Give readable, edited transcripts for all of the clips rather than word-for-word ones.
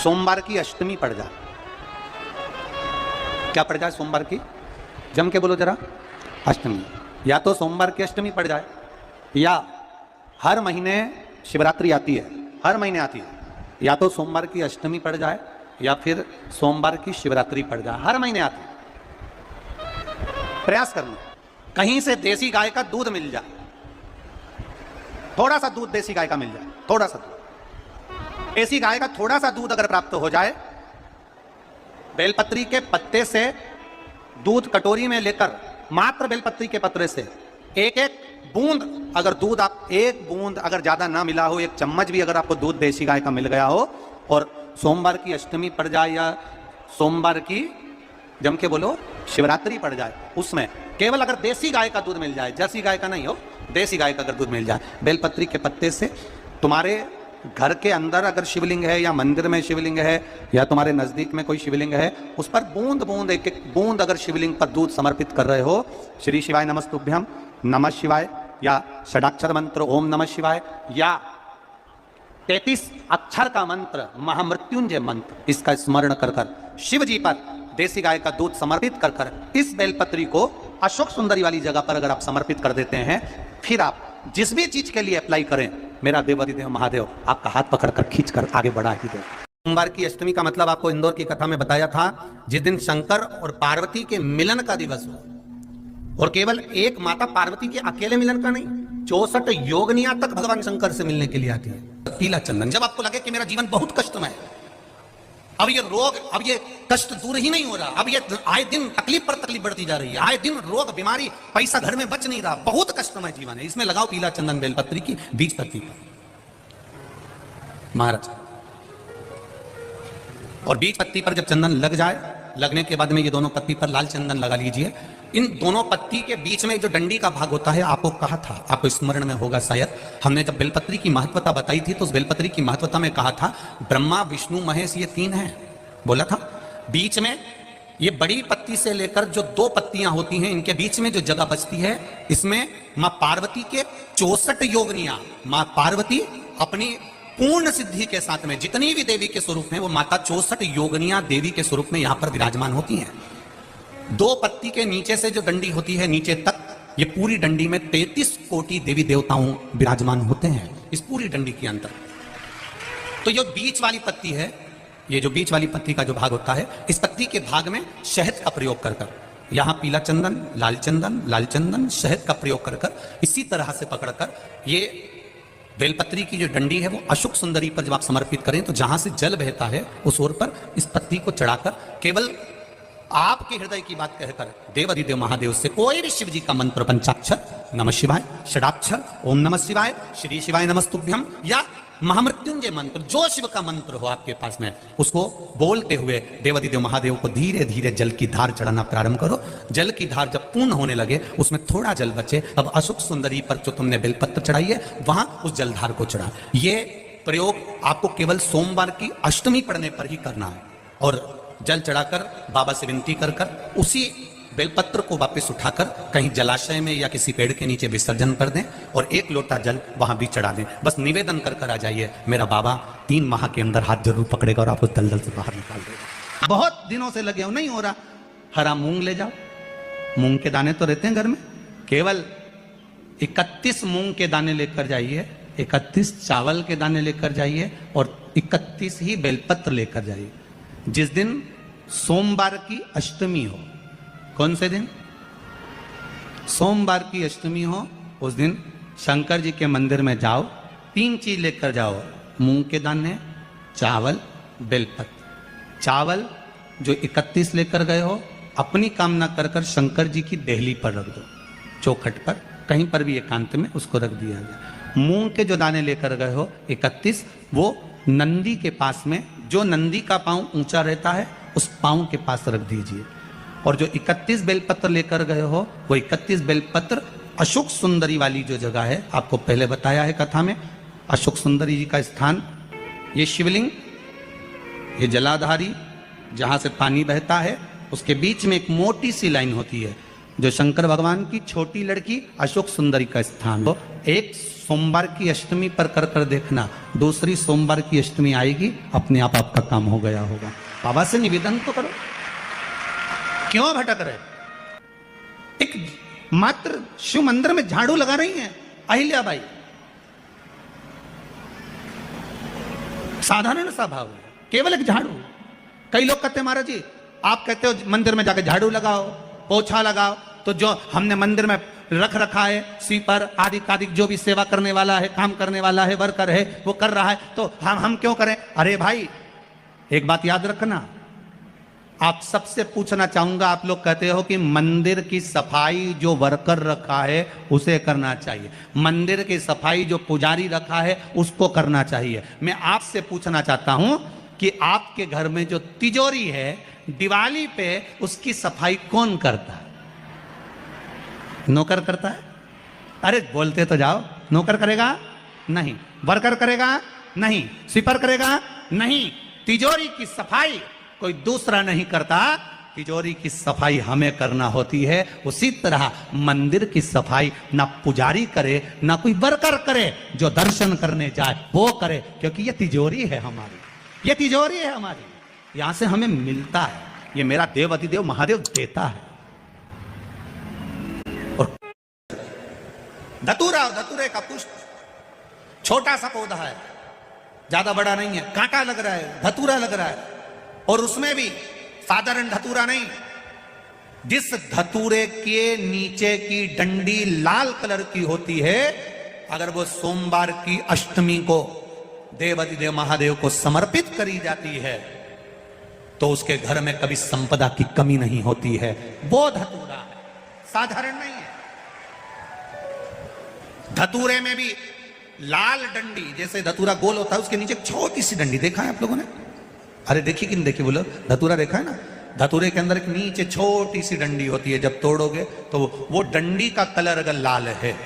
सोमवार की अष्टमी पड़ जाए, क्या पड़ जाए सोमवार की, जम के बोलो जरा, अष्टमी। या तो सोमवार की अष्टमी पड़ जाए, या हर महीने शिवरात्रि आती है, हर महीने आती है, या तो सोमवार की अष्टमी पड़ जाए या फिर सोमवार की शिवरात्रि पड़ जाए, हर महीने आती है। प्रयास करना कहीं से देसी गाय का दूध मिल जाए, थोड़ा सा दूध देसी गाय का मिल जाए, थोड़ा सा दूध देसी गाय का थोड़ा सा दूध अगर प्राप्त हो जाए, बेलपत्री के पत्ते से दूध कटोरी में लेकर, मात्र बेलपत्री के पत्ते से एक एक बूंद अगर दूध, आप एक बूंद अगर ज्यादा ना मिला हो, एक चम्मच भी अगर आपको दूध देसी गाय का मिल गया हो, और सोमवार की अष्टमी पड़ जाए या सोमवार की जम के बोलो शिवरात्रि पड़ जाए, उसमें केवल अगर देसी गाय का दूध मिल जाए, जर्सी गाय का नहीं हो, देसी गाय का अगर दूध मिल जाए, बेलपत्री के पत्ते से, तुम्हारे घर के अंदर अगर शिवलिंग है या मंदिर में शिवलिंग है या तुम्हारे नजदीक में कोई शिवलिंग है, उस पर बूंद बूंद एक एक बूंद अगर शिवलिंग पर दूध समर्पित कर रहे हो, श्री शिवाय नमस्तुभ्यम, नमः शिवाय, या षडाक्षर मंत्र ओम नमः शिवाय, या 33 अक्षर का मंत्र महामृत्युंजय मंत्र, इसका स्मरण कर कर शिव जी पर देसी गाय का दूध समर्पित कर कर इस बेलपत्री को अशोक सुंदरी वाली जगह पर अगर आप समर्पित कर देते हैं, फिर आप जिस भी चीज के लिए अप्लाई करें, मेरा देवाधिदेव महादेव आपका हाथ पकड़कर खींचकर आगे बढ़ा ही दे। सोमवार की अष्टमी का मतलब आपको इंदौर की कथा में बताया था, जिस दिन शंकर और पार्वती के मिलन का दिवस हो, और केवल एक माता पार्वती के अकेले मिलन का नहीं, 64 योगनियां तक भगवान शंकर से मिलने के लिए आती है। पीला चंदन, जब आपको लगे कि मेरा जीवन बहुत कष्टमय है, अब ये रोग, अब ये कष्ट दूर ही नहीं हो रहा, अब ये आए दिन तकलीफ पर तकलीफ बढ़ती जा रही है, आए दिन रोग बीमारी, पैसा घर में बच नहीं रहा, बहुत कष्टमय जीवन है, इसमें लगाओ पीला चंदन बेलपत्री की बीज पत्ती पर महाराज। और बीज पत्ती पर जब चंदन लग जाए, लगने के बाद में ये दोनों पत्ती पर लाल चंदन लगा लीजिए। इन दोनों पत्ती के बीच में जो डंडी का भाग होता है, आपको कहा था, आपको स्मरण में होगा शायद, हमने जब बेलपत्री की महत्वता बताई थी तो उस बेलपत्री की महत्वता में कहा था ब्रह्मा विष्णु महेश ये 3 हैं, बोला था। बीच में ये बड़ी पत्ती से लेकर जो 2 पत्तियां होती हैं, इनके बीच में जो जगह बचती है, इसमें मां पार्वती के 64 योगनियां, मां पार्वती अपनी पूर्ण सिद्धि के साथ में जितनी भी देवी के स्वरूप में, वो माता 64 योगनियां देवी के स्वरूप में यहां पर विराजमान होती हैं। 2 पत्ती के नीचे से जो डंडी होती है नीचे तक, ये पूरी डंडी में 33 कोटि देवी देवताओं विराजमान होते हैं इस पूरी डंडी के अंदर। तो ये बीच वाली पत्ती है, ये जो बीच वाली पत्ती का जो भाग होता है, इस पत्ती के भाग में शहद का प्रयोग कर कर, यहां पीला चंदन, लाल चंदन, शहद का प्रयोग कर कर, इसी तरह से पकड़कर ये बेलपत्री की जो डंडी है वो अशोक सुंदरी पर जब आप समर्पित करें, तो जहां से जल बहता है उस ओर पर इस पत्ती को चढ़ाकर केवल आपके हृदय की बात कहकर देवाधिदेव महादेव से कोई भी शिव जी का मंत्र, पंचाक्षर नमः शिवाय, षडाक्षर ओम नमः शिवाय, श्री शिवाय नमस्तुभ्यम, या महामृत्युंजय मंत्र, जो शिव का मंत्र हो आपके पास में, उसको बोलते हुए देवाधिदेव महादेव को धीरे धीरे जल की धार चढ़ाना प्रारंभ करो। जल की धार जब पूर्ण होने लगे, उसमें थोड़ा जल बचे, अब अशोक सुंदरी पर जो तुमने बेलपत्र चढ़ाई है, वहां उस जलधार को चढ़ा। ये प्रयोग आपको केवल सोमवार की अष्टमी पढ़ने पर ही करना है, और जल चढ़ाकर बाबा से विनती कर कर उसी बेलपत्र को वापस उठाकर कहीं जलाशय में या किसी पेड़ के नीचे विसर्जन कर दें, और 1 लोटा जल वहां भी चढ़ा दें। बस निवेदन कर कर आ जाइए, मेरा बाबा 3 माह के अंदर हाथ जरूर पकड़ेगा और आपको दलदल से बाहर निकाल देगा। बहुत दिनों से लगे हो, नहीं हो रहा, हरा मूंग ले जाओ, मूंग के दाने तो रहते हैं घर में, केवल 31 मूंग के दाने लेकर जाइए, 31 चावल के दाने लेकर जाइए, और 31 ही बेलपत्र लेकर जाइए। जिस दिन सोमवार की अष्टमी हो, कौन से दिन? सोमवार की अष्टमी हो, उस दिन शंकर जी के मंदिर में जाओ, 3 चीज लेकर जाओ, मूंग के दाने, चावल, बेलपत्र। चावल जो 31 लेकर गए हो, अपनी कामना कर कर शंकर जी की देहली पर रख दो, चौखट पर, कहीं पर भी एकांत में उसको रख दिया गया। मूंग के जो दाने लेकर गए हो 31, वो नंदी के पास में, जो नंदी का पांव ऊंचा रहता है, उस पांव के पास रख दीजिए। और जो 31 बेलपत्र लेकर गए हो, वो 31 बेलपत्र अशोक सुंदरी वाली जो जगह है, आपको पहले बताया है कथा में, अशोक सुंदरी जी का स्थान, ये शिवलिंग, ये जलाधारी जहां से पानी बहता है, उसके बीच में एक मोटी सी लाइन होती है, जो शंकर भगवान की छोटी लड़की अशोक सुंदरी का स्थान हो, एक सोमवार की अष्टमी पर कर देखना, दूसरी सोमवार की अष्टमी आएगी, अपने आप आपका काम हो गया होगा। बाबा से निवेदन तो करो, क्यों भटक रहे? एक मात्र शिव मंदिर में झाड़ू लगा रही हैं अहिल्याबाई, साधारण सा भाव है, केवल एक झाड़ू। कई लोग कहते हैं महाराज जी आप कहते हो मंदिर में जाके झाड़ू लगाओ, पोछा लगाओ, तो जो हमने मंदिर में रख रखा है स्वीपर आदि आदि जो भी सेवा करने वाला है, काम करने वाला है, वर्कर है, वो कर रहा है, तो हम क्यों करें? अरे भाई एक बात याद रखना, आप सबसे पूछना चाहूंगा, आप लोग कहते हो कि मंदिर की सफाई जो वर्कर रखा है उसे करना चाहिए, मंदिर की सफाई जो पुजारी रखा है उसको करना चाहिए। मैं आपसे पूछना चाहता हूं कि आपके घर में जो तिजोरी है दिवाली पे उसकी सफाई कौन करता है? नौकर करता है? अरे बोलते तो जाओ। नौकर करेगा? नहीं। वर्कर करेगा? नहीं। स्वीपर करेगा? नहीं। तिजोरी की सफाई कोई दूसरा नहीं करता, तिजोरी की सफाई हमें करना होती है। उसी तरह मंदिर की सफाई ना पुजारी करे ना कोई वर्कर करे, जो दर्शन करने जाए वो करे, क्योंकि ये तिजोरी है हमारी, ये तिजोरी है हमारी, यहां से हमें मिलता है, ये मेरा देव अधिदेव महादेव देता है। और धतूरा, धतूरे का पुष्प छोटा सा पौधा है, ज्यादा बड़ा नहीं है, कांटा लग रहा है, धतूरा लग रहा है, और उसमें भी साधारण धतूरा नहीं, जिस धतूरे के नीचे की डंडी लाल कलर की होती है, अगर वो सोमवार की अष्टमी को देवाधिदेव महादेव को समर्पित करी जाती है तो उसके घर में कभी संपदा की कमी नहीं होती है। वो धतूरा है, साधारण नहीं है। धतूरे में भी लाल डंडी, जैसे धतूरा गोल होता है उसके नीचे छोटी सी डंडी, देखा है आप लोगों ने? अरे देखी कि नहीं देखी बोलो? धतूरा देखा है ना? धतूरे के अंदर एक नीचे छोटी सी डंडी होती है, जब तोड़ोगे तो वो डंडी का कलर अगर लाल है,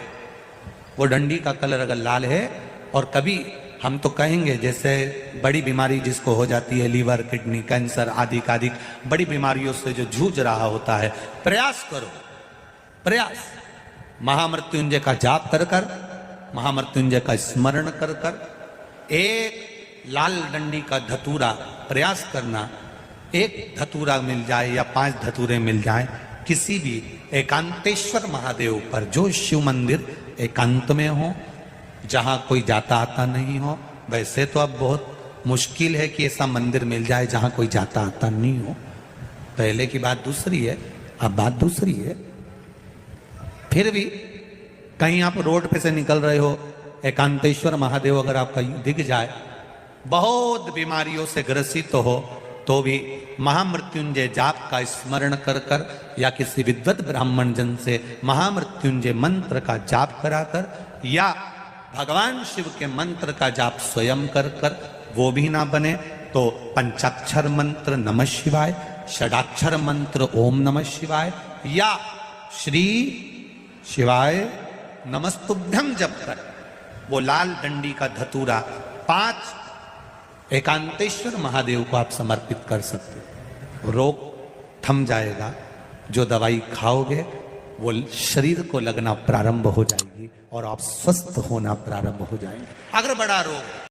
वो डंडी का कलर अगर लाल है, और कभी हम तो कहेंगे जैसे बड़ी बीमारी जिसको हो जाती है, लीवर किडनी कैंसर आदि आदि बड़ी बीमारियों से जो जूझ रहा होता है, प्रयास करो, प्रयास महामृत्युंजय का जाप कर कर, महामृत्युंजय का स्मरण कर कर, एक लाल डंडी का धतूरा प्रयास करना, एक धतूरा मिल जाए या 5 धतूरे मिल जाए किसी भी एकांतेश्वर महादेव पर, जो शिव मंदिर एकांत में हो, जहां कोई जाता आता नहीं हो। वैसे तो अब बहुत मुश्किल है कि ऐसा मंदिर मिल जाए जहां कोई जाता आता नहीं हो, पहले की बात दूसरी है, अब बात दूसरी है। फिर भी कहीं आप रोड पे से निकल रहे हो, एकांतेश्वर महादेव अगर आपका दिख जाए, बहुत बीमारियों से ग्रसित हो, तो भी महामृत्युंजय जाप का स्मरण कर कर या किसी विद्वत ब्राह्मण जन से महामृत्युंजय मंत्र का जाप कराकर या भगवान शिव के मंत्र का जाप स्वयं कर कर, वो भी ना बने तो पंचाक्षर मंत्र नमः शिवाय, षडाक्षर मंत्र ओम नमः शिवाय या श्री शिवाय नमस्तुभ्यम जप कर वो लाल डंडी का धतूरा 5 एकांतेश्वर महादेव को आप समर्पित कर सकते हो। रोग थम जाएगा, जो दवाई खाओगे वो शरीर को लगना प्रारंभ हो जाएगी और आप स्वस्थ होना प्रारंभ हो जाएंगे। अगर बड़ा रोग